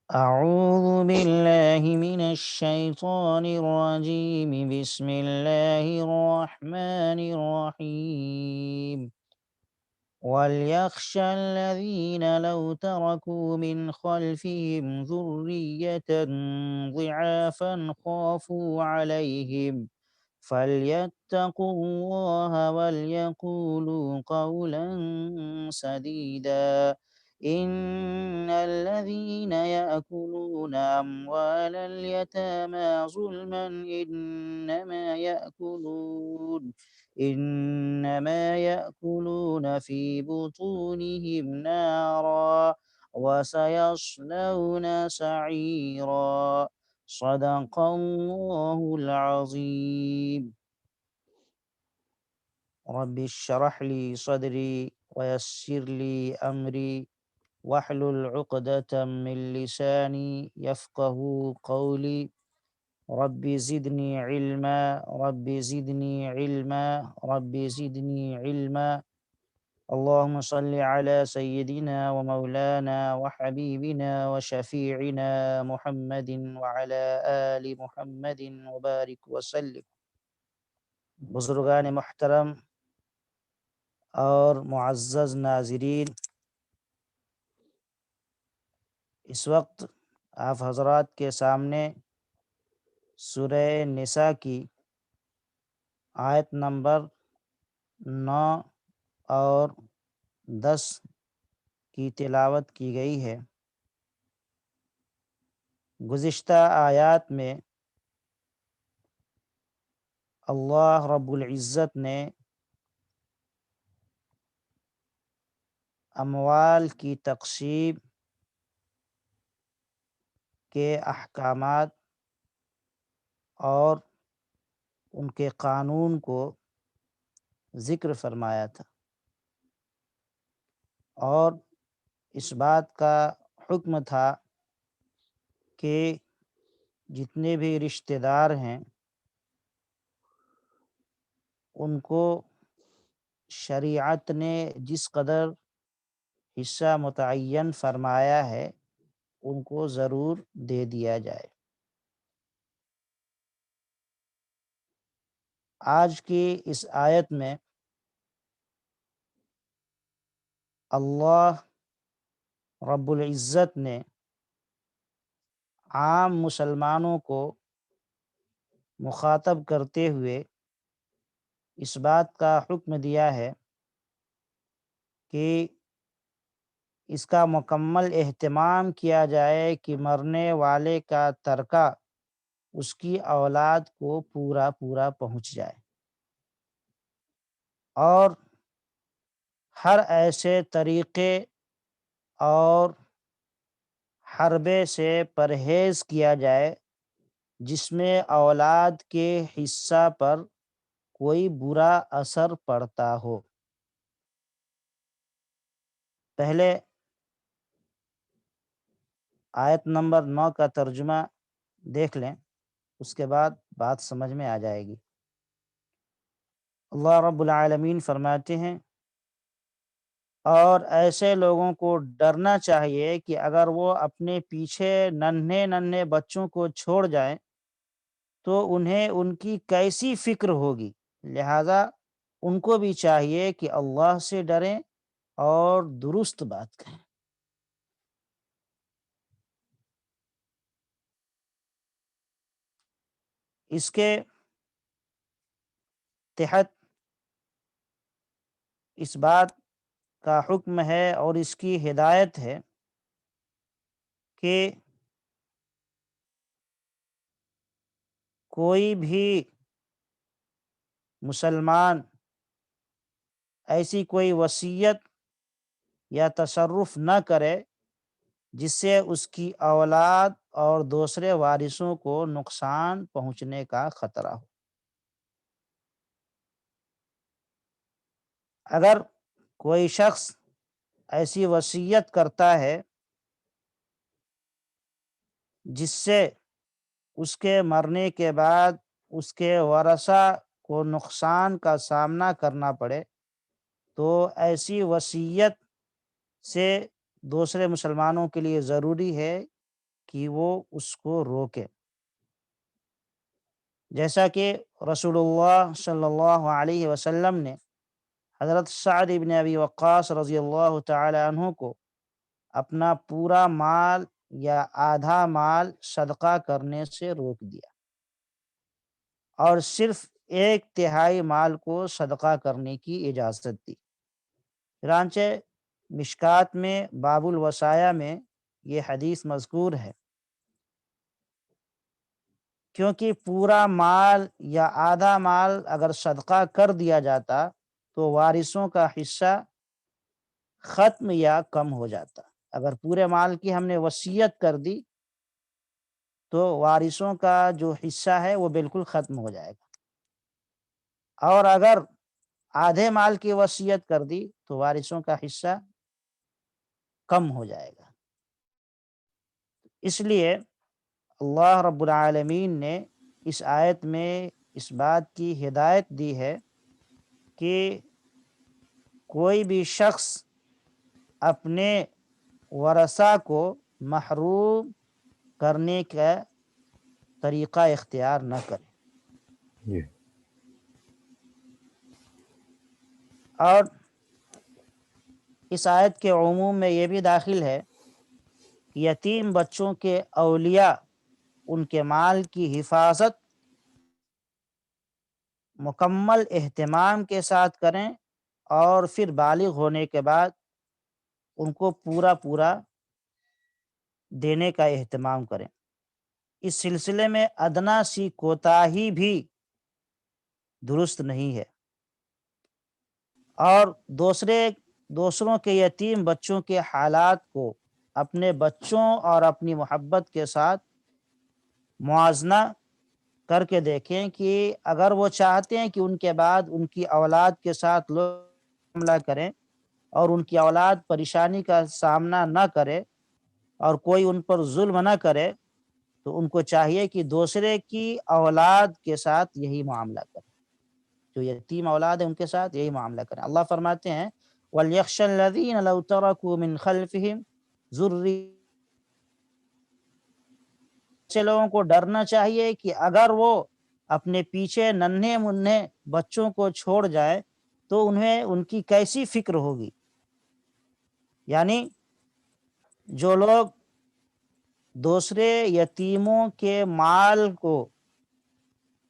أعوذ بالله من الشيطان الرجيم. بسم الله الرحمن الرحيم. وليخشى الذين لو تركوا من خلفهم ذرية ضعافا خافوا عليهم فليتقوا الله وليقولوا قولا سديدا. إن الذين يأكلون أموال اليتامى ظلما إنما يأكلون في بطونهم نارا وسيصلون سعيرا. صدق الله العظيم. رب اشرح لي صدري ويسر لي أمري واحلل عقدة من لساني يفقه قولي. رب زدني علما رب زدني علما رب زدني علما. اللهم صل على سيدنا ومولانا وحبيبنا وشفيعنا محمد وعلى آل محمد وبارك وسلم. بزرگان محترم اور معزز ناظرین، اس وقت آپ حضرات کے سامنے سورہ نساء کی آیت نمبر 9 اور 10 کی تلاوت کی گئی ہے۔ گزشتہ آیات میں اللہ رب العزت نے اموال کی تقسیم کے احکامات اور ان کے قانون کو ذکر فرمایا تھا، اور اس بات کا حکم تھا کہ جتنے بھی رشتہ دار ہیں ان کو شریعت نے جس قدر حصہ متعین فرمایا ہے ان کو ضرور دے دیا جائے۔ آج کی اس آیت میں اللہ رب العزت نے عام مسلمانوں کو مخاطب کرتے ہوئے اس بات کا حکم دیا ہے کہ اس کا مکمل اہتمام کیا جائے کہ مرنے والے کا ترکہ اس کی اولاد کو پورا پورا پہنچ جائے، اور ہر ایسے طریقے اور حربے سے پرہیز کیا جائے جس میں اولاد کے حصہ پر کوئی برا اثر پڑتا ہو۔ پہلے آیت نمبر 9 کا ترجمہ دیکھ لیں، اس کے بعد بات سمجھ میں آ جائے گی۔ اللہ رب العالمین فرماتے ہیں، اور ایسے لوگوں کو ڈرنا چاہیے کہ اگر وہ اپنے پیچھے ننھے ننھے بچوں کو چھوڑ جائیں تو انہیں ان کی کیسی فکر ہوگی، لہذا ان کو بھی چاہیے کہ اللہ سے ڈریں اور درست بات کہیں۔ اس کے تحت اس بات کا حکم ہے اور اس کی ہدایت ہے کہ کوئی بھی مسلمان ایسی کوئی وصیت یا تصرف نہ کرے جس سے اس کی اولاد اور دوسرے وارثوں کو نقصان پہنچنے کا خطرہ ہو۔ اگر کوئی شخص ایسی وصیت کرتا ہے جس سے اس کے مرنے کے بعد اس کے ورثہ کو نقصان کا سامنا کرنا پڑے، تو ایسی وصیت سے دوسرے مسلمانوں کے لیے ضروری ہے کہ وہ اس کو روکے، جیسا کہ رسول اللہ صلی اللہ علیہ وسلم نے حضرت سعد بن ابی وقاص رضی اللہ تعالی عنہ کو اپنا پورا مال یا آدھا مال صدقہ کرنے سے روک دیا، اور صرف ایک تہائی مال کو صدقہ کرنے کی اجازت دی۔ چنانچہ مشکات میں باب الوصایا میں یہ حدیث مذکور ہے، کیونکہ پورا مال یا آدھا مال اگر صدقہ کر دیا جاتا تو وارثوں کا حصہ ختم یا کم ہو جاتا۔ اگر پورے مال کی ہم نے وصیت کر دی تو وارثوں کا جو حصہ ہے وہ بالکل ختم ہو جائے گا، اور اگر آدھے مال کی وصیت کر دی تو وارثوں کا حصہ کم ہو جائے گا۔ اس لیے اللہ رب العالمین نے اس آیت میں اس بات کی ہدایت دی ہے کہ کوئی بھی شخص اپنے ورثہ کو محروم کرنے کا طریقہ اختیار نہ کرے۔ جی اور اس آیت کے عموم میں یہ بھی داخل ہے کہ یتیم بچوں کے اولیاء ان کے مال کی حفاظت مکمل اہتمام کے ساتھ کریں، اور پھر بالغ ہونے کے بعد ان کو پورا دینے کا اہتمام کریں۔ اس سلسلے میں ادنا سی کوتاہی بھی درست نہیں ہے، اور دوسروں کے یتیم بچوں کے حالات کو اپنے بچوں اور اپنی محبت کے ساتھ موازنہ کر کے دیکھیں کہ اگر وہ چاہتے ہیں کہ ان کے بعد ان کی اولاد کے ساتھ لوگ حملہ کریں اور ان کی اولاد پریشانی کا سامنا نہ کرے اور کوئی ان پر ظلم نہ کرے، تو ان کو چاہیے کہ دوسرے کی اولاد کے ساتھ یہی معاملہ کریں، جو یتیم اولاد ہے ان کے ساتھ یہی معاملہ کریں۔ اللہ فرماتے ہیں وَلْيَخْشَ الَّذِينَ لَوْ تَرَكُوا مِنْ خَلْفِهِمْ ذُرِّيَّةً، ایسے لوگوں کو ڈرنا چاہیے کہ اگر وہ اپنے پیچھے ننھے منھے بچوں کو چھوڑ جائے تو انہیں ان کی کیسی فکر ہوگی۔ یعنی جو لوگ دوسرے یتیموں کے مال کو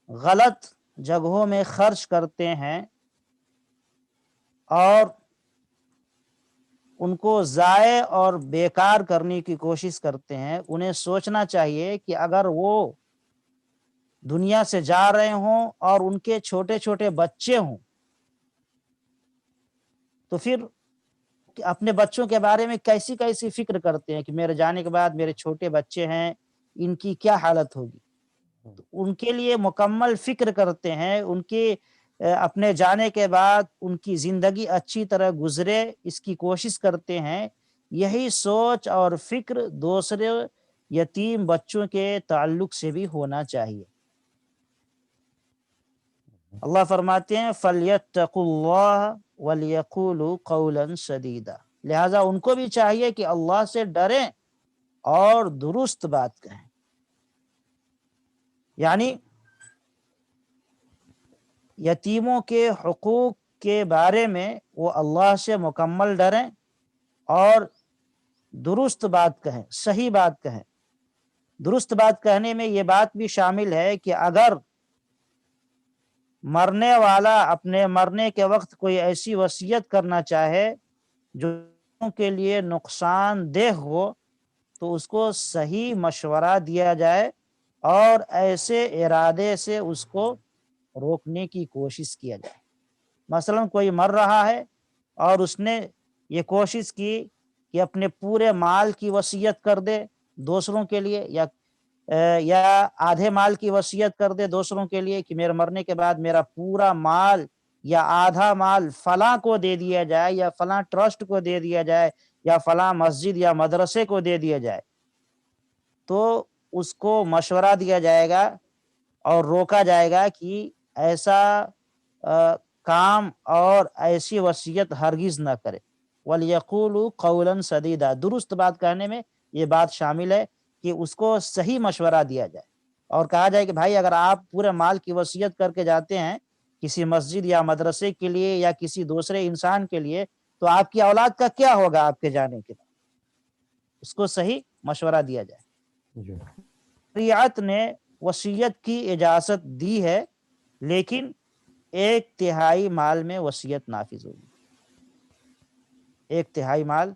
غلط جگہوں میں خرچ کرتے ہیں اور ان کو ضائع اور بیکار کرنے کی کوشش کرتے ہیں، انہیں سوچنا چاہیے کہ اگر وہ دنیا سے جا رہے ہوں اور ان کے چھوٹے چھوٹے بچے ہوں تو پھر اپنے بچوں کے بارے میں کیسی فکر کرتے ہیں کہ میرے جانے کے بعد میرے چھوٹے بچے ہیں، ان کی کیا حالت ہوگی۔ تو ان کے لیے مکمل فکر کرتے ہیں، ان کی اپنے جانے کے بعد ان کی زندگی اچھی طرح گزرے اس کی کوشش کرتے ہیں۔ یہی سوچ اور فکر دوسرے یتیم بچوں کے تعلق سے بھی ہونا چاہیے۔ اللہ فرماتے ہیں فَلْيَتَّقُوا اللَّهَ وَلْيَقُولُوا قَوْلًا سَدِيدًا، لہٰذا ان کو بھی چاہیے کہ اللہ سے ڈریں اور درست بات کہیں۔ یعنی یتیموں کے حقوق کے بارے میں وہ اللہ سے مکمل ڈریں اور درست بات کہیں، صحیح بات کہیں۔ درست بات کہنے میں یہ بات بھی شامل ہے کہ اگر مرنے والا اپنے مرنے کے وقت کوئی ایسی وصیت کرنا چاہے جو کے لیے نقصان دہ ہو تو اس کو صحیح مشورہ دیا جائے اور ایسے ارادے سے اس کو روکنے کی کوشش کیا جائے۔ مثلا کوئی مر رہا ہے اور اس نے یہ کوشش کی کہ اپنے پورے مال کی وصیت کر دے دوسروں کے لیے، یا آدھے مال کی وصیت کر دے دوسروں کے لیے کہ میرے مرنے کے بعد میرا پورا مال یا آدھا مال فلاں کو دے دیا جائے، یا فلاں ٹرسٹ کو دے دیا جائے، یا فلاں مسجد یا مدرسے کو دے دیا جائے، تو اس کو مشورہ دیا جائے گا اور روکا جائے گا کہ ایسا کام اور ایسی وصیت ہرگز نہ کرے۔ وَلْيَقُولُوا قَوْلًا سَدِيدًا، درست بات کہنے میں یہ بات شامل ہے کہ اس کو صحیح مشورہ دیا جائے اور کہا جائے کہ بھائی اگر آپ پورے مال کی وصیت کر کے جاتے ہیں کسی مسجد یا مدرسے کے لیے یا کسی دوسرے انسان کے لیے تو آپ کی اولاد کا کیا ہوگا آپ کے جانے کے بعد، اس کو صحیح مشورہ دیا جائے۔ شریعت نے وصیت کی اجازت دی ہے، لیکن 1/3 مال میں وصیت نافذ ہوگی، 1/3 مال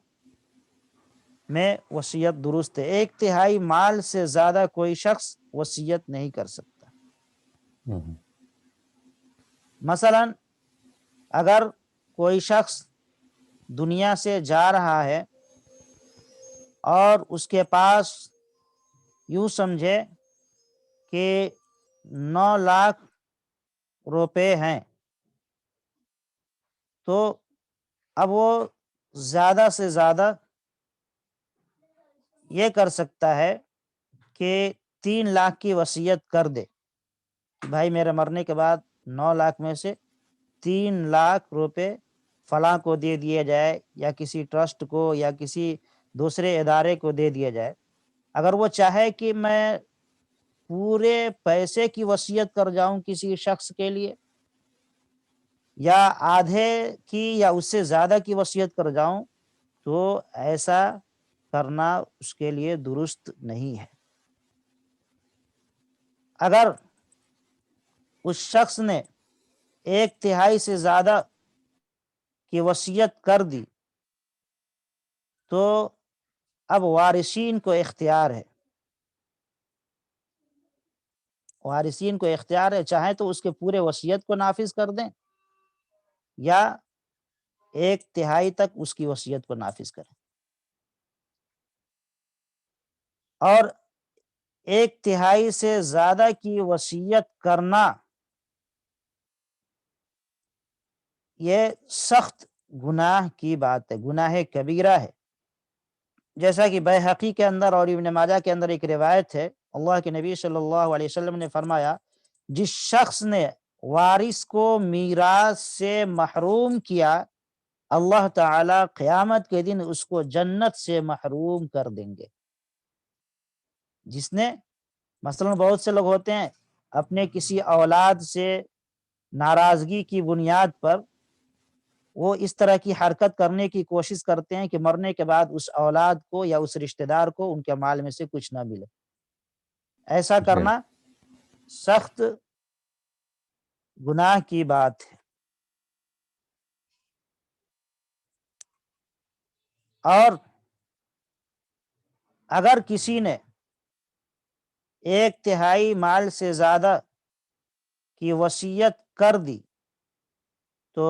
میں وصیت درست ہے، 1/3 مال سے زیادہ کوئی شخص وصیت نہیں کر سکتا۔ مثلا اگر کوئی شخص دنیا سے جا رہا ہے اور اس کے پاس یوں سمجھے کہ 9 لاکھ روپے ہیں، تو اب وہ زیادہ سے زیادہ یہ کر سکتا ہے کہ 3 لاکھ کی وصیت کر دے، بھائی میرے مرنے کے بعد 9 لاکھ میں سے 3 لاکھ روپے فلاں کو دے دیا جائے یا کسی ٹرسٹ کو یا کسی دوسرے ادارے کو دے دیا جائے۔ اگر وہ چاہے کہ میں پورے پیسے کی وصیت کر جاؤں کسی شخص کے لیے یا آدھے کی یا اس سے زیادہ کی وصیت کر جاؤں، تو ایسا کرنا اس کے لیے درست نہیں ہے۔ اگر اس شخص نے 1/3 سے زیادہ کی وصیت کر دی تو اب وارثین کو اختیار ہے، وارثین کو اختیار ہے، چاہیں تو اس کے پورے وصیت کو نافذ کر دیں یا 1/3 تک اس کی وصیت کو نافذ کریں، اور 1/3 سے زیادہ کی وصیت کرنا یہ سخت گناہ کی بات ہے، گناہ کبیرہ ہے، جیسا کہ بیہقی کے اندر اور ابن ماجہ کے اندر ایک روایت ہے، اللہ کے نبی صلی اللہ علیہ وسلم نے فرمایا جس شخص نے وارث کو میراث سے محروم کیا اللہ تعالی قیامت کے دن اس کو جنت سے محروم کر دیں گے۔ جس نے مثلا بہت سے لوگ ہوتے ہیں اپنے کسی اولاد سے ناراضگی کی بنیاد پر وہ اس طرح کی حرکت کرنے کی کوشش کرتے ہیں کہ مرنے کے بعد اس اولاد کو یا اس رشتہ دار کو ان کے مال میں سے کچھ نہ ملے، ایسا کرنا سخت گناہ کی بات ہے۔ اور اگر کسی نے 1/3 مال سے زیادہ کی وصیت کر دی تو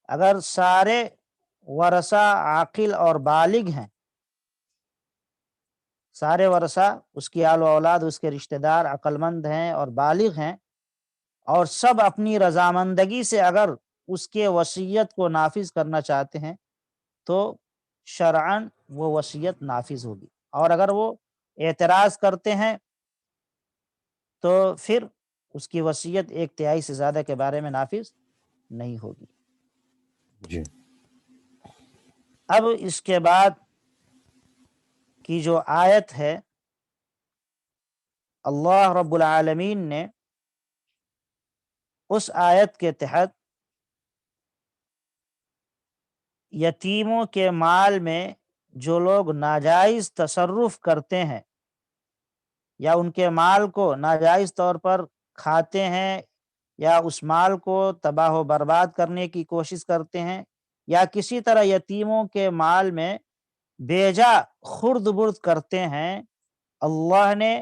اگر سارے ورثہ عاقل اور بالغ ہیں، سارے ورثہ اس کی آل و اولاد اس کے رشتہ دار عقل مند ہیں اور بالغ ہیں اور سب اپنی رضامندگی سے اگر اس کے وصیت کو نافذ کرنا چاہتے ہیں تو شرعاً وہ وصیت نافذ ہوگی، اور اگر وہ اعتراض کرتے ہیں تو پھر اس کی وصیت 1/3 سے زیادہ کے بارے میں نافذ نہیں ہوگی۔ جی اب اس کے بعد کی جو آیت ہے، اللہ رب العالمین نے اس آیت کے تحت یتیموں کے مال میں جو لوگ ناجائز تصرف کرتے ہیں یا ان کے مال کو ناجائز طور پر کھاتے ہیں یا اس مال کو تباہ و برباد کرنے کی کوشش کرتے ہیں یا کسی طرح یتیموں کے مال میں بیجا خرد برد کرتے ہیں، اللہ نے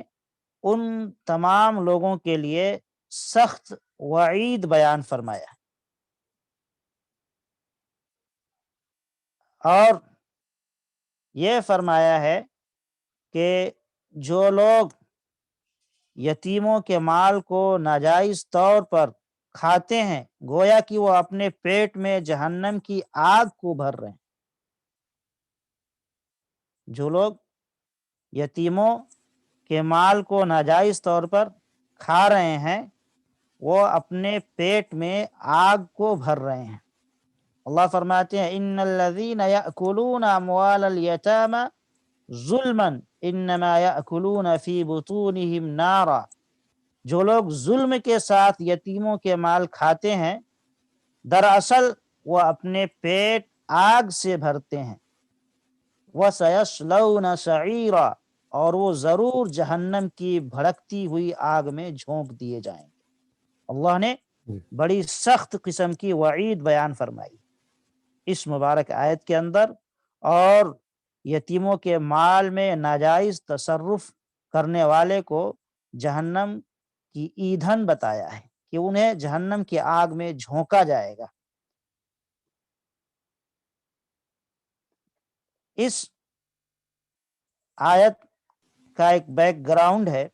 ان تمام لوگوں کے لیے سخت وعید بیان فرمایا، اور یہ فرمایا ہے کہ جو لوگ یتیموں کے مال کو ناجائز طور پر کھاتے ہیں گویا کہ وہ اپنے پیٹ میں جہنم کی آگ کو بھر رہے ہیں۔ جو لوگ یتیموں کے مال کو ناجائز طور پر کھا رہے ہیں وہ اپنے پیٹ میں آگ کو بھر رہے ہیں۔ اللہ فرماتے ہیں ان الذین یأکلون اموال الیتامی ظلما انما یأکلون فی بطونہم نارا، جو لوگ ظلم کے ساتھ یتیموں کے مال کھاتے ہیں دراصل وہ اپنے پیٹ آگ سے بھرتے ہیں۔ وَسَيَصْلَوْنَ سَعِيرًا، اور وہ ضرور جہنم کی بھڑکتی ہوئی آگ میں جھونک دیے جائیں گے۔ اللہ نے بڑی سخت قسم کی وعید بیان فرمائی اس مبارک آیت کے اندر، اور یتیموں کے مال میں ناجائز تصرف کرنے والے کو جہنم کی ایندھن بتایا ہے کہ انہیں جہنم کی آگ میں جھونکا جائے گا۔ اس آیت کا ایک بیک گراؤنڈ ہے۔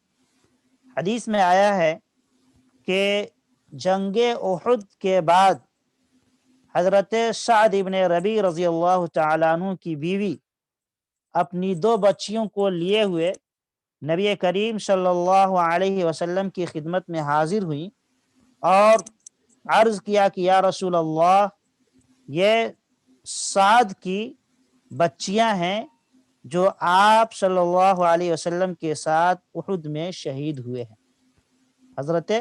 حدیث میں آیا ہے کہ جنگ احد کے بعد حضرت سعد ابن ربیع رضی اللہ تعالیٰ عنہ کی بیوی اپنی 2 بچیوں کو لیے ہوئے نبی کریم صلی اللہ علیہ وسلم کی خدمت میں حاضر ہوئیں اور عرض کیا کہ یا رسول اللہ، یہ سعد کی بچیاں ہیں جو آپ صلی اللہ علیہ وسلم کے ساتھ احد میں شہید ہوئے ہیں۔ حضرت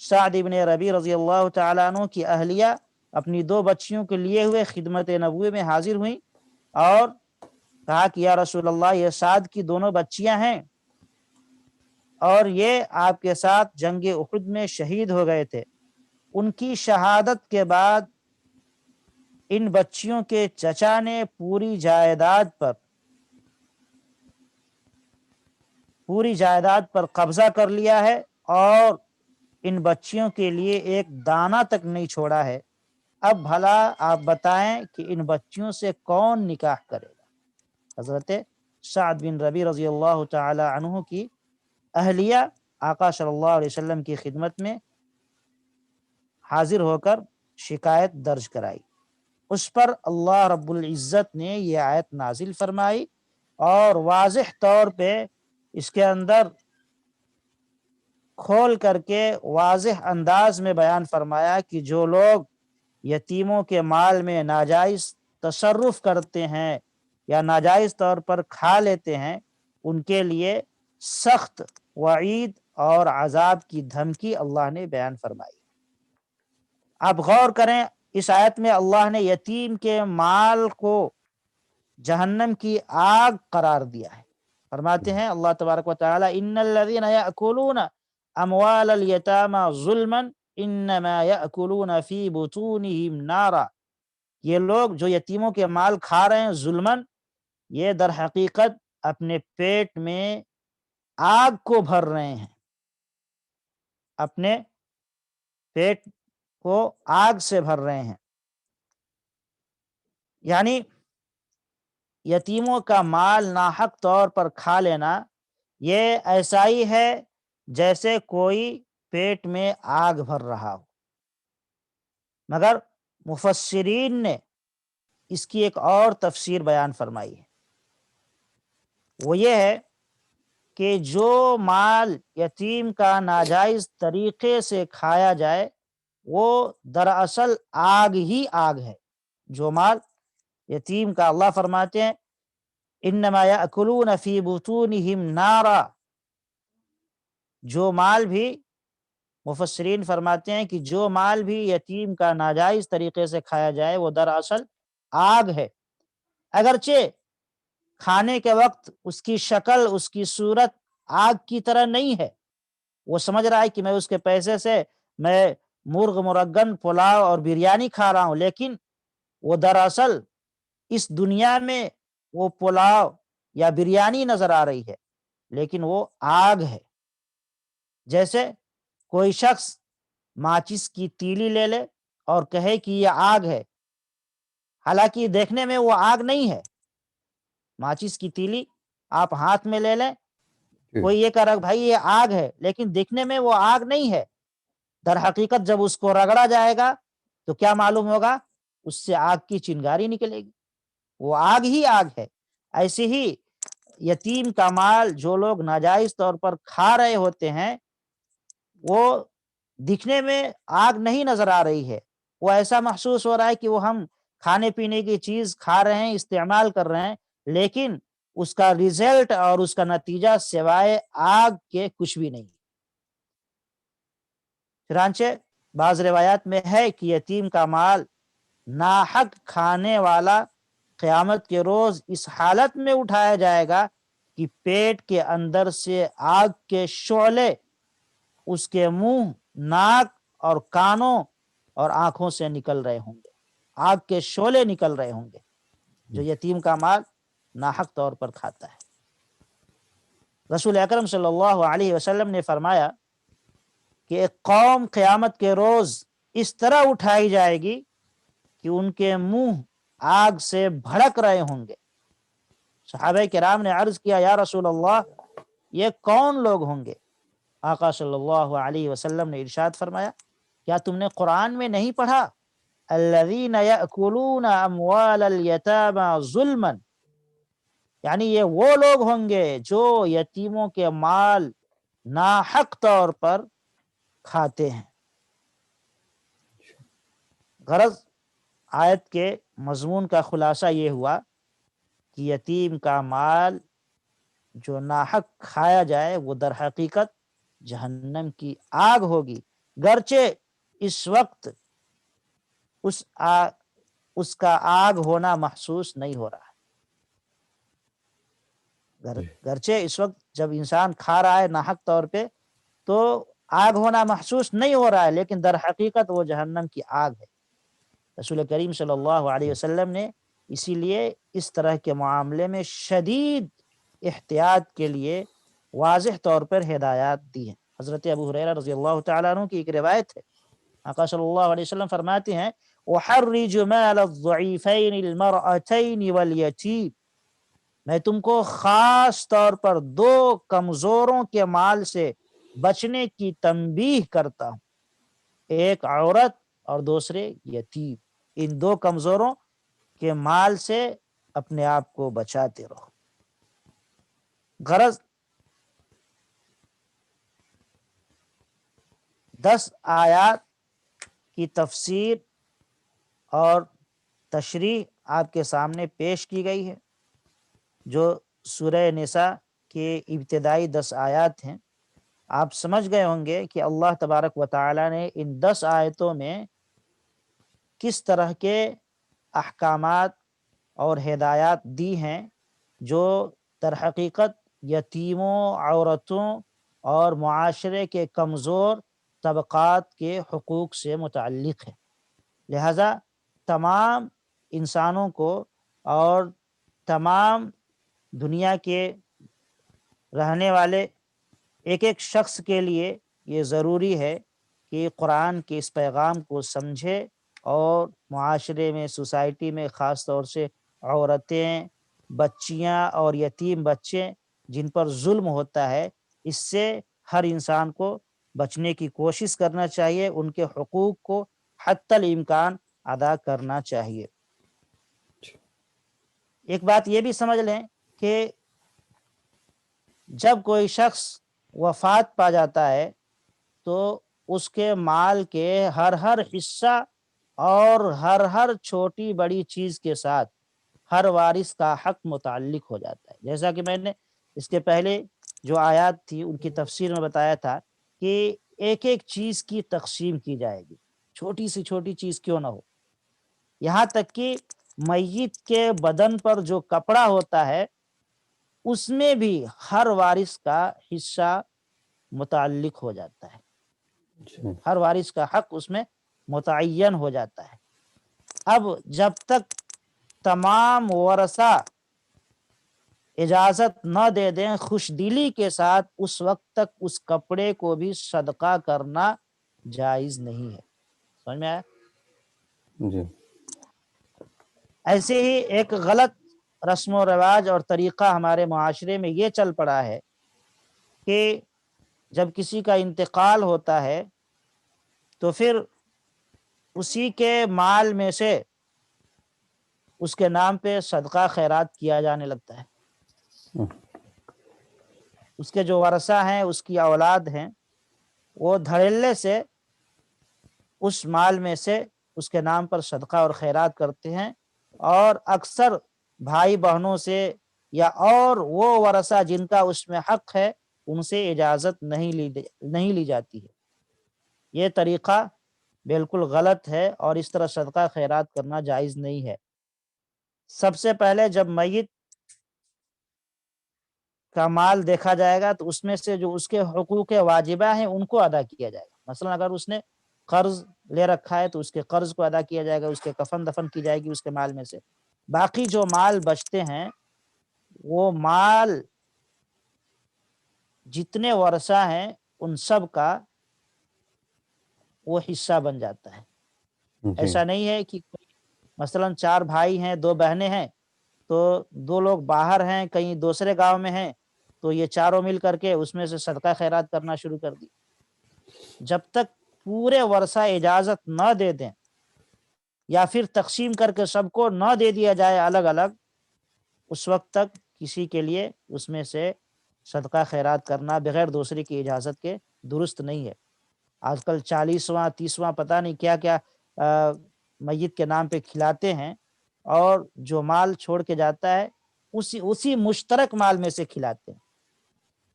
سعد ابن ربیع رضی اللہ تعالیٰ عنہ کی اہلیہ اپنی 2 بچیوں کے لیے ہوئے خدمت نبوی میں حاضر ہوئیں اور کہا کہ یا رسول اللہ، یہ سعد کی دونوں بچیاں ہیں اور یہ آپ کے ساتھ جنگ احد میں شہید ہو گئے تھے۔ ان کی شہادت کے بعد ان بچیوں کے چچا نے پوری جائیداد پر قبضہ کر لیا ہے اور ان بچیوں کے لیے ایک دانہ تک نہیں چھوڑا ہے۔ اب بھلا آپ بتائیں کہ ان بچیوں سے کون نکاح کرے گا؟ حضرت سعد بن ربیع رضی اللہ تعالی عنہ کی اہلیہ آقا صلی اللہ علیہ وسلم کی خدمت میں حاضر ہو کر شکایت درج کرائی۔ اس پر اللہ رب العزت نے یہ آیت نازل فرمائی اور واضح طور پہ اس کے اندر کھول کر کے واضح انداز میں بیان فرمایا کہ جو لوگ یتیموں کے مال میں ناجائز تصرف کرتے ہیں یا ناجائز طور پر کھا لیتے ہیں، ان کے لیے سخت وعید اور عذاب کی دھمکی اللہ نے بیان فرمائی۔ آپ غور کریں، اس آیت میں اللہ نے یتیم کے مال کو جہنم کی آگ قرار دیا ہے۔ فرماتے ہیں اللہ تبارک و تعالی ان الذین یأکلون اموال الیتامی ظلما انما یأکلون فی بطونہم نارا، یہ لوگ جو یتیموں کے مال کھا رہے ہیں ظلمن، یہ در حقیقت اپنے پیٹ میں آگ کو بھر رہے ہیں، اپنے پیٹ کو آگ سے بھر رہے ہیں۔ یعنی یتیموں کا مال ناحق طور پر کھا لینا یہ ایسا ہی ہے جیسے کوئی پیٹ میں آگ بھر رہا ہو۔ مگر مفسرین نے اس کی ایک اور تفسیر بیان فرمائی ہے، وہ یہ ہے کہ جو مال یتیم کا ناجائز طریقے سے کھایا جائے وہ دراصل آگ ہی آگ ہے۔ جو مال یتیم کا، اللہ فرماتے ہیں انما یأکلون فی بطونہم نارا، جو مال بھی، مفسرین فرماتے ہیں کہ جو مال بھی یتیم کا ناجائز طریقے سے کھایا جائے وہ دراصل آگ ہے۔ اگرچہ کھانے کے وقت اس کی شکل، اس کی صورت آگ کی طرح نہیں ہے، وہ سمجھ رہا ہے کہ میں اس کے پیسے سے میں مرغ مرگن پلاؤ اور بریانی کھا رہا ہوں، لیکن وہ دراصل اس دنیا میں وہ پلاؤ یا بریانی نظر آ رہی ہے لیکن وہ آگ ہے۔ جیسے کوئی شخص ماچس کی تیلی لے لے اور کہے کہ یہ آگ ہے، حالانکہ دیکھنے میں وہ آگ نہیں ہے۔ ماچس کی تیلی آپ ہاتھ میں لے لیں، کوئی یہ کہہ رہا بھائی یہ آگ ہے، لیکن دیکھنے میں وہ آگ نہیں ہے، در حقیقت جب اس کو رگڑا جائے گا تو کیا معلوم ہوگا؟ اس سے آگ کی چنگاری نکلے گی، وہ آگ ہی آگ ہے۔ ایسے ہی یتیم کا مال جو لوگ ناجائز طور پر کھا رہے ہوتے ہیں وہ دکھنے میں آگ نہیں نظر آ رہی ہے، وہ ایسا محسوس ہو رہا ہے کہ وہ ہم کھانے پینے کی چیز کھا رہے ہیں، استعمال کر رہے ہیں، لیکن اس کا ریزلٹ اور اس کا نتیجہ سوائے آگ کے کچھ بھی نہیں۔ چنانچہ بعض روایات میں ہے کہ یتیم کا مال ناحق کھانے والا قیامت کے روز اس حالت میں اٹھایا جائے گا کہ پیٹ کے اندر سے آگ کے شعلے اس کے منہ، ناک اور کانوں اور آنکھوں سے نکل رہے ہوں گے، آگ کے شعلے نکل رہے ہوں گے جو یتیم کا مال ناحق طور پر کھاتا ہے۔ رسول اکرم صلی اللہ علیہ وسلم نے فرمایا کہ ایک قوم قیامت کے روز اس طرح اٹھائی جائے گی کہ ان کے منہ آگ سے بھڑک رہے ہوں گے۔ صحابہ کرام نے عرض کیا، یا رسول اللہ، یہ کون لوگ ہوں گے؟ آقا صلی اللہ علیہ وسلم نے ارشاد فرمایا، کیا تم نے قرآن میں نہیں پڑھا الذین یأکلون اموال الیتامی ظلما، یعنی یہ وہ لوگ ہوں گے جو یتیموں کے مال ناحق طور پر کھاتے ہیں۔ غرض آیت کے مضمون کا خلاصہ یہ ہوا کہ یتیم کا مال جو ناحق کھایا جائے وہ در حقیقت جہنم کی آگ ہوگی، گرچہ اس وقت اس کا آگ ہونا محسوس نہیں ہو رہا ہے۔ گرچہ اس وقت جب انسان کھا رہا ہے ناحق طور پہ تو آگ ہونا محسوس نہیں ہو رہا ہے، لیکن در حقیقت وہ جہنم کی آگ ہے۔ رسول کریم صلی اللہ علیہ وسلم نے اسی لیے اس طرح کے معاملے میں شدید احتیاط کے لیے واضح طور پر ہدایات دی ہیں۔ حضرت ابو ہریرہ رضی اللہ تعالیٰ عنہ کی ایک روایت ہے، آقا صلی اللہ علیہ وسلم فرماتے ہیں، احرج مال الضعیفین المرأتین والیتیم، میں تم کو خاص طور پر دو کمزوروں کے مال سے بچنے کی تنبیہ کرتا ہوں، ایک عورت اور دوسرے یتیم۔ ان دو کمزوروں کے مال سے اپنے آپ کو بچاتے رہو۔ غرض 10 آیات کی تفسیر اور تشریح آپ کے سامنے پیش کی گئی ہے، جو سورہ نساء کے ابتدائی 10 آیات ہیں۔ آپ سمجھ گئے ہوں گے کہ اللہ تبارک و تعالی نے ان 10 آیتوں میں کس طرح کے احکامات اور ہدایات دی ہیں جو در حقیقت یتیموں، عورتوں اور معاشرے کے کمزور طبقات کے حقوق سے متعلق ہے۔ لہذا تمام انسانوں کو اور تمام دنیا کے رہنے والے ایک ایک شخص کے لیے یہ ضروری ہے کہ قرآن کے اس پیغام کو سمجھے اور معاشرے میں، سوسائٹی میں، خاص طور سے عورتیں، بچیاں اور یتیم بچے جن پر ظلم ہوتا ہے، اس سے ہر انسان کو بچنے کی کوشش کرنا چاہیے، ان کے حقوق کو حتی الامکان ادا کرنا چاہیے۔ ایک بات یہ بھی سمجھ لیں کہ جب کوئی شخص وفات پا جاتا ہے تو اس کے مال کے ہر حصہ اور ہر چھوٹی بڑی چیز کے ساتھ ہر وارث کا حق متعلق ہو جاتا ہے۔ جیسا کہ میں نے اس کے پہلے جو آیات تھی ان کی تفسیر میں بتایا تھا کہ ایک ایک چیز کی تقسیم کی جائے گی، چھوٹی سی چھوٹی چیز کیوں نہ ہو، یہاں تک کہ میت کے بدن پر جو کپڑا ہوتا ہے اس میں بھی ہر وارث کا حصہ متعلق ہو جاتا ہے، ہر وارث کا حق اس میں متعین ہو جاتا ہے۔ اب جب تک تمام ورثہ اجازت نہ دے دیں خوش دلی کے ساتھ، اس وقت تک اس کپڑے کو بھی صدقہ کرنا جائز نہیں ہے۔ سمجھ میں آیا؟ جی۔ ایسے ہی ایک غلط رسم و رواج اور طریقہ ہمارے معاشرے میں یہ چل پڑا ہے کہ جب کسی کا انتقال ہوتا ہے تو پھر اسی کے مال میں سے اس کے نام پہ صدقہ خیرات کیا جانے لگتا ہے۔ اس کے جو ورثہ ہیں، اس کی اولاد ہیں، وہ دھڑلے سے اس مال میں سے اس کے نام پر صدقہ اور خیرات کرتے ہیں، اور اکثر بھائی بہنوں سے یا اور وہ ورثہ جن کا اس میں حق ہے ان سے اجازت نہیں لی جاتی ہے۔ یہ طریقہ بالکل غلط ہے اور اس طرح صدقہ خیرات کرنا جائز نہیں ہے۔ سب سے پہلے جب میت کا مال دیکھا جائے گا تو اس میں سے جو اس کے حقوق واجبہ ہیں ان کو ادا کیا جائے گا۔ مثلا اگر اس نے قرض لے رکھا ہے تو اس کے قرض کو ادا کیا جائے گا، اس کے کفن دفن کی جائے گی اس کے مال میں سے۔ باقی جو مال بچتے ہیں وہ مال جتنے ورثہ ہیں ان سب کا وہ حصہ بن جاتا ہے۔ جی ایسا نہیں ہے کہ مثلا 4 بھائی ہیں 2 بہنیں ہیں تو 2 لوگ باہر ہیں کہیں دوسرے گاؤں میں ہیں تو یہ چاروں مل کر کے اس میں سے صدقہ خیرات کرنا شروع کر دی۔ جب تک پورے ورثہ اجازت نہ دے دیں یا پھر تقسیم کر کے سب کو نہ دے دیا جائے الگ الگ، اس وقت تک کسی کے لیے اس میں سے صدقہ خیرات کرنا بغیر دوسرے کی اجازت کے درست نہیں ہے۔ آج کل 40واں 30واں پتہ نہیں کیا کیا میت کے نام پہ کھلاتے ہیں، اور جو مال چھوڑ کے جاتا ہے اسی مشترک مال میں سے کھلاتے ہیں۔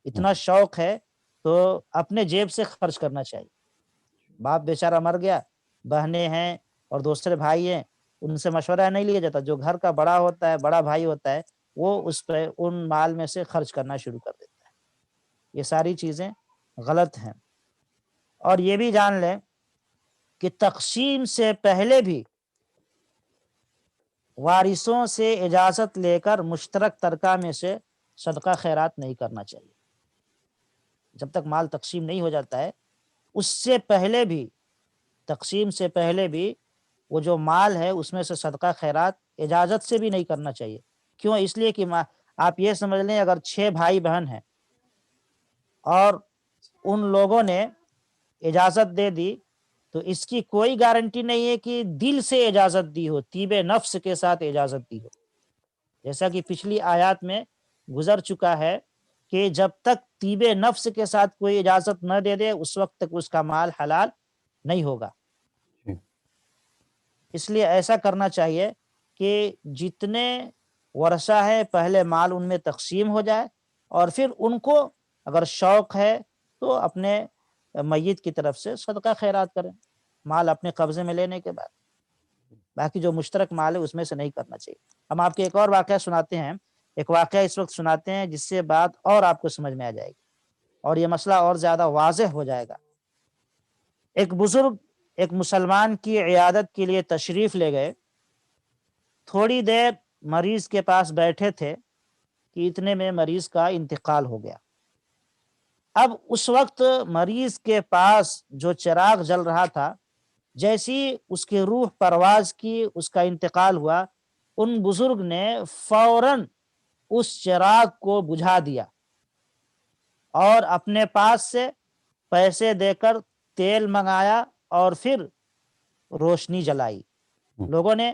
اتنا شوق ہے تو اپنے جیب سے خرچ کرنا چاہیے۔ باپ بیچارہ مر گیا، بہنیں ہیں اور دوسرے بھائی ہیں، ان سے مشورہ نہیں لیا جاتا۔ جو گھر کا بڑا ہوتا ہے، بڑا بھائی ہوتا ہے، وہ اس پہ ان مال میں سے خرچ کرنا شروع کر دیتا ہے۔ یہ ساری چیزیں غلط ہیں۔ اور یہ بھی جان لیں کہ تقسیم سے پہلے بھی وارثوں سے اجازت لے کر مشترک ترکہ میں سے صدقہ خیرات نہیں کرنا چاہیے۔ جب تک مال تقسیم نہیں ہو جاتا ہے اس سے پہلے بھی، تقسیم سے پہلے بھی وہ جو مال ہے اس میں سے صدقہ خیرات اجازت سے بھی نہیں کرنا چاہیے۔ کیوں؟ اس لیے کہ آپ یہ سمجھ لیں اگر 6 بھائی بہن ہیں اور ان لوگوں نے اجازت دے دی تو اس کی کوئی گارنٹی نہیں ہے کہ دل سے اجازت دی ہو، طیب نفس کے ساتھ اجازت دی ہو۔ جیسا کہ پچھلی آیات میں گزر چکا ہے کہ جب تک طیب نفس کے ساتھ کوئی اجازت نہ دے دے اس وقت تک اس کا مال حلال نہیں ہوگا۔ اس لیے ایسا کرنا چاہیے کہ جتنے ورثہ ہے پہلے مال ان میں تقسیم ہو جائے، اور پھر ان کو اگر شوق ہے تو اپنے میت کی طرف سے صدقہ خیرات کریں مال اپنے قبضے میں لینے کے بعد۔ باقی جو مشترک مال ہے اس میں سے نہیں کرنا چاہیے۔ ہم آپ کے ایک اور واقعہ سناتے ہیں، ایک واقعہ اس وقت سناتے ہیں جس سے بات اور آپ کو سمجھ میں آ جائے گی اور یہ مسئلہ اور زیادہ واضح ہو جائے گا۔ ایک بزرگ ایک مسلمان کی عیادت کے لیے تشریف لے گئے، تھوڑی دیر مریض کے پاس بیٹھے تھے کہ اتنے میں مریض کا انتقال ہو گیا۔ اب اس وقت مریض کے پاس جو چراغ جل رہا تھا، جیسی اس کی روح پرواز کی، اس کا انتقال ہوا، ان بزرگ نے فوراً اس چراغ کو بجھا دیا اور اپنے پاس سے پیسے دے کر تیل منگایا اور پھر روشنی جلائی۔ لوگوں نے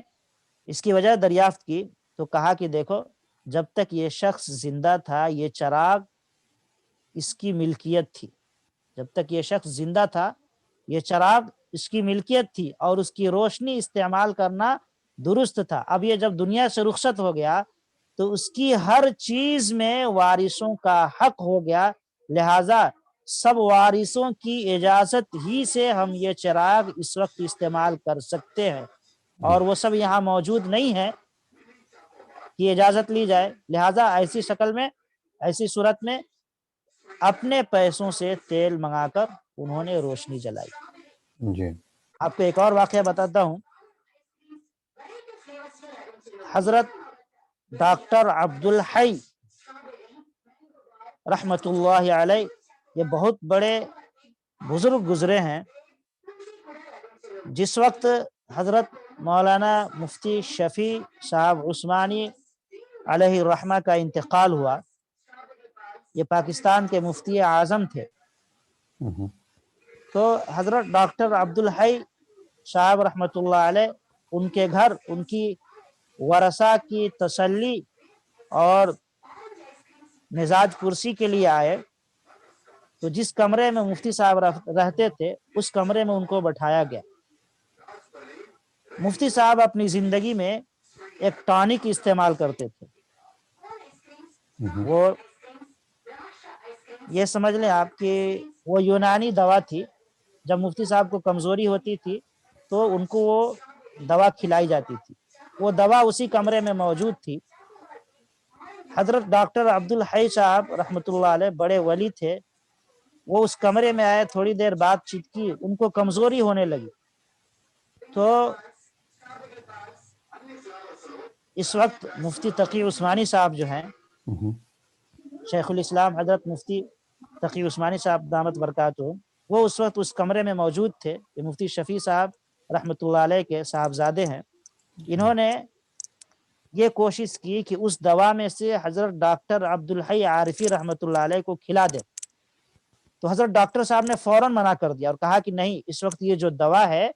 اس کی وجہ دریافت کی تو کہا کہ دیکھو، جب تک یہ شخص زندہ تھا یہ چراغ اس کی ملکیت تھی، جب تک یہ شخص زندہ تھا یہ چراغ اس کی ملکیت تھی اور اس کی روشنی استعمال کرنا درست تھا۔ اب یہ جب دنیا سے رخصت ہو گیا تو اس کی ہر چیز میں وارثوں کا حق ہو گیا، لہذا سب وارثوں کی اجازت ہی سے ہم یہ چراغ اس وقت استعمال کر سکتے ہیں، اور وہ سب یہاں موجود نہیں ہے کہ اجازت لی جائے۔ لہذا ایسی شکل میں، ایسی صورت میں اپنے پیسوں سے تیل منگا کر انہوں نے روشنی جلائی۔ جی آپ کو ایک اور واقعہ بتاتا ہوں۔ حضرت ڈاکٹر عبدالحی رحمت اللہ علیہ، یہ بہت بڑے بزرگ گزرے ہیں۔ جس وقت حضرت مولانا مفتی شفیع صاحب عثمانی علیہ الرحمہ کا انتقال ہوا، یہ پاکستان کے مفتی اعظم تھے، تو حضرت ڈاکٹر عبدالحی صاحب رحمۃ اللہ علیہ ان کے گھر ان کی ورثہ کی تسلی اور مزاج پرسی کے لیے آئے، تو جس کمرے میں مفتی صاحب رہتے تھے اس کمرے میں ان کو بٹھایا گیا۔ مفتی صاحب اپنی زندگی میں ایک ٹانک استعمال کرتے تھے، وہ یہ سمجھ لیں آپ کہ وہ یونانی دوا تھی. جب مفتی صاحب کو کمزوری ہوتی تھی تو ان کو وہ دوا کھلائی جاتی تھی. وہ دوا اسی کمرے میں موجود تھی. حضرت ڈاکٹر عبدالحی صاحب رحمۃ اللہ علیہ بڑے ولی تھے. وہ اس کمرے میں آئے, تھوڑی دیر بات چیت کی, ان کو کمزوری ہونے لگی. تو اس وقت مفتی تقی عثمانی صاحب جو ہیں, شیخ الاسلام حضرت مفتی تقی عثمانی صاحب دامت برکاتہ, وہ اس وقت اس کمرے میں موجود تھے. یہ مفتی شفیع صاحب رحمۃ اللہ علیہ کے صاحبزادے ہیں. انہوں نے یہ کوشش کی کہ اس دوا میں سے حضرت ڈاکٹر عبدالحی عارفی رحمۃ اللہ علیہ کو کھلا دیں. تو حضرت ڈاکٹر صاحب نے فوراً منع کر دیا اور کہا کہ نہیں, اس وقت یہ جو دوا ہے,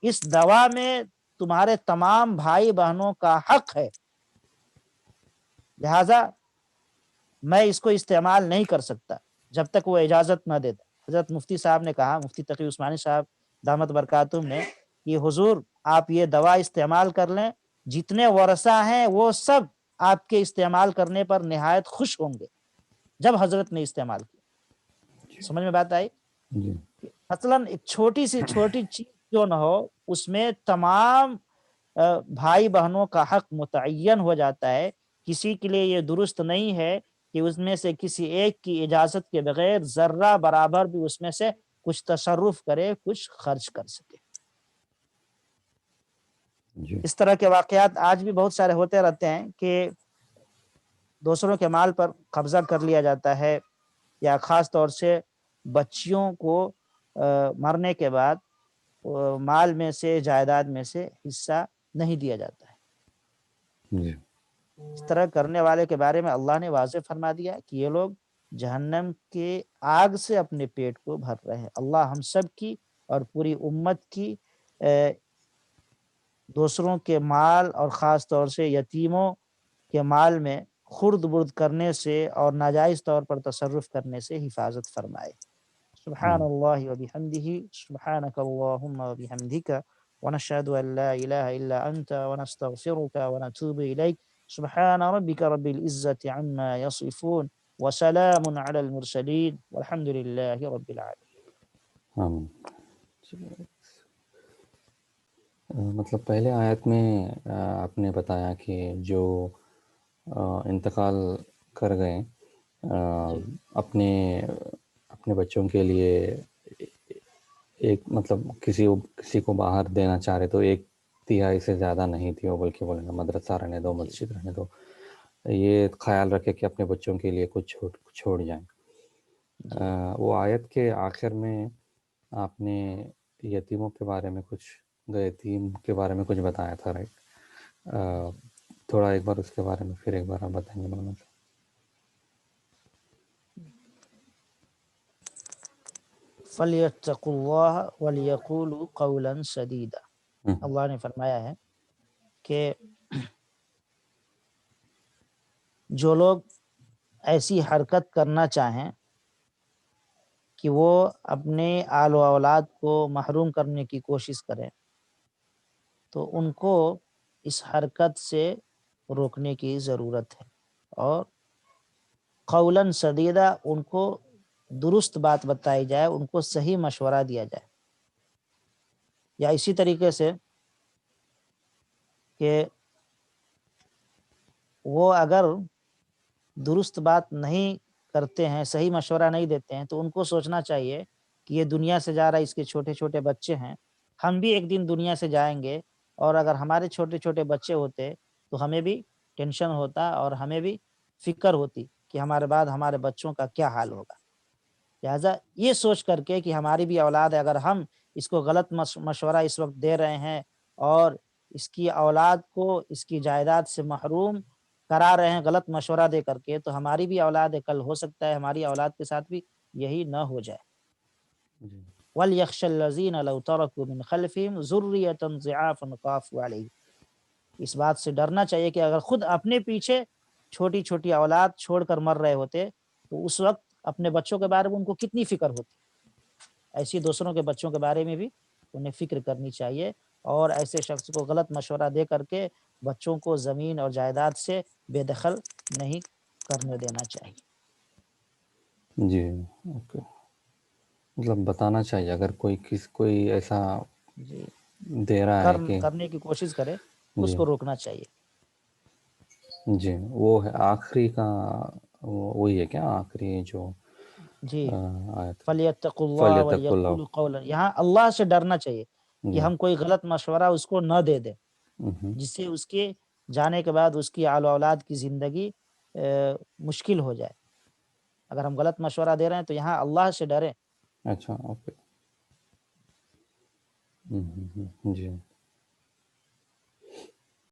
اس دوا میں تمہارے تمام بھائی بہنوں کا حق ہے, لہذا میں اس کو استعمال نہیں کر سکتا جب تک وہ اجازت نہ دیتا. حضرت مفتی صاحب نے کہا, مفتی تقی عثمانی صاحب دامت برکاتہم نے, کہ حضور آپ یہ دوا استعمال کر لیں, جتنے ورثہ ہیں وہ سب آپ کے استعمال کرنے پر نہایت خوش ہوں گے. جب حضرت نے استعمال کیا, سمجھ میں بات آئی؟ مثلاً ایک چھوٹی سی چھوٹی چیز جو نہ ہو, اس میں تمام بھائی بہنوں کا حق متعین ہو جاتا ہے. کسی کے لیے یہ درست نہیں ہے کہ اس میں سے کسی ایک کی اجازت کے بغیر ذرہ برابر بھی اس میں سے کچھ تصرف کرے, کچھ خرچ کر سکے. اس طرح کے واقعات آج بھی بہت سارے ہوتے رہتے ہیں کہ دوسروں کے مال پر قبضہ کر لیا جاتا ہے, یا خاص طور سے بچیوں کو مرنے کے بعد مال میں سے, جائیداد میں سے حصہ نہیں دیا جاتا ہے. اس طرح کرنے والے کے بارے میں اللہ نے واضح فرما دیا کہ یہ لوگ جہنم کے آگ سے اپنے پیٹ کو بھر رہے ہیں. اللہ ہم سب کی اور پوری امت کی دوسروں کے مال اور خاص طور سے یتیموں کے مال میں خرد برد کرنے سے اور ناجائز طور پر تصرف کرنے سے حفاظت فرمائے. سبحان اللہ وبحمدہ, سبحانک اللہم وبحمدک, ونشهد ان لا الہ الا انت, ونستغفرک ونتوب الیک. سبحان ربک رب العزة عما یصفون, وسلام علی المرسلین, والحمد للہ رب العالمین. مطلب پہلے آیت میں آپ نے بتایا کہ جو انتقال کر گئے اپنے بچوں کے لیے, ایک مطلب کسی کو باہر دینا چاہ رہے تو 1/3 سے زیادہ نہیں تھی وہ, بلکہ بولیں گے مدرسہ رہنے دو, مسجد رہنے دو, یہ خیال رکھے کہ اپنے بچوں کے لیے کچھ چھوڑ جائیں. وہ آیت کے آخر میں آپ نے یتیموں کے بارے میں یتیم کے بارے میں کچھ بتایا تھا, رائٹ؟ تھوڑا ایک بار اس کے بارے میں پھر ایک بار آپ بتائیں گے مولانا صاحب. فَلْيَتَّقُوا اللَّهَ وَلْيَقُولُوا قَوْلًا سَدِيدًا. اللہ نے فرمایا ہے کہ جو لوگ ایسی حرکت کرنا چاہیں کہ وہ اپنے آل و اولاد کو محروم کرنے کی کوشش کریں, تو ان کو اس حرکت سے روکنے کی ضرورت ہے, اور قولاً سدیدہ, ان کو درست بات بتائی جائے, ان کو صحیح مشورہ دیا جائے. یا اسی طریقے سے کہ وہ اگر درست بات نہیں کرتے ہیں, صحیح مشورہ نہیں دیتے ہیں, تو ان کو سوچنا چاہیے کہ یہ دنیا سے جا رہا ہے, اس کے چھوٹے چھوٹے بچے ہیں, ہم بھی ایک دن دنیا سے جائیں گے, اور اگر ہمارے چھوٹے چھوٹے بچے ہوتے تو ہمیں بھی ٹینشن ہوتا اور ہمیں بھی فکر ہوتی کہ ہمارے بعد ہمارے بچوں کا کیا حال ہوگا. لہٰذا یہ سوچ کر کے کہ ہماری بھی اولاد ہے, اگر ہم اس کو غلط مشورہ اس وقت دے رہے ہیں اور اس کی اولاد کو اس کی جائیداد سے محروم کرا رہے ہیں غلط مشورہ دے کر کے, تو ہماری بھی اولاد ہے, کل ہو سکتا ہے ہماری اولاد کے ساتھ بھی یہی نہ ہو جائے. وَلْيَخْشَ الَّذِينَ لَوْ تَرَكُوا مِنْ خَلْفِهِمْ ذُرِّيَّةً ضِعَافًا خَافُوا عَلَيْهِمْ. اس بات سے ڈرنا چاہیے کہ اگر خود اپنے پیچھے چھوٹی چھوٹی اولاد چھوڑ کر مر رہے ہوتے تو اس وقت اپنے بچوں کے بارے میں ان کو کتنی فکر ہوتی. ایسی دوسروں کے بچوں کے بارے میں بھی انہیں فکر کرنی چاہیے, اور ایسے شخص کو غلط مشورہ دے کر کے بچوں کو زمین اور جائیداد سے بے دخل نہیں کرنے دینا چاہیے. جی اوکے. مطلب بتانا چاہیے اگر کوئی ایسا جی دے رہا ہے کہ کرنے کی کوشش کرے تو اس جی کو روکنا چاہیے. جی وہ ہے آخری کا وہی ہے کیا آخری جو جی آیت فَلْيَتَّقُوا اللَّهَ فَلْيَتَّقُوا اللَّهَ. وَلْيَقُولُوا قَوْلًا. یہاں اللہ سے ڈرنا چاہیے کہ جی ہم کوئی غلط مشورہ اس کو نہ دے دیں جس سے اس کے جانے کے بعد اس کی آل و اولاد کی زندگی مشکل ہو جائے. اگر ہم غلط مشورہ دے رہے ہیں تو یہاں اللہ سے ڈریں. اچھا اوکے. جی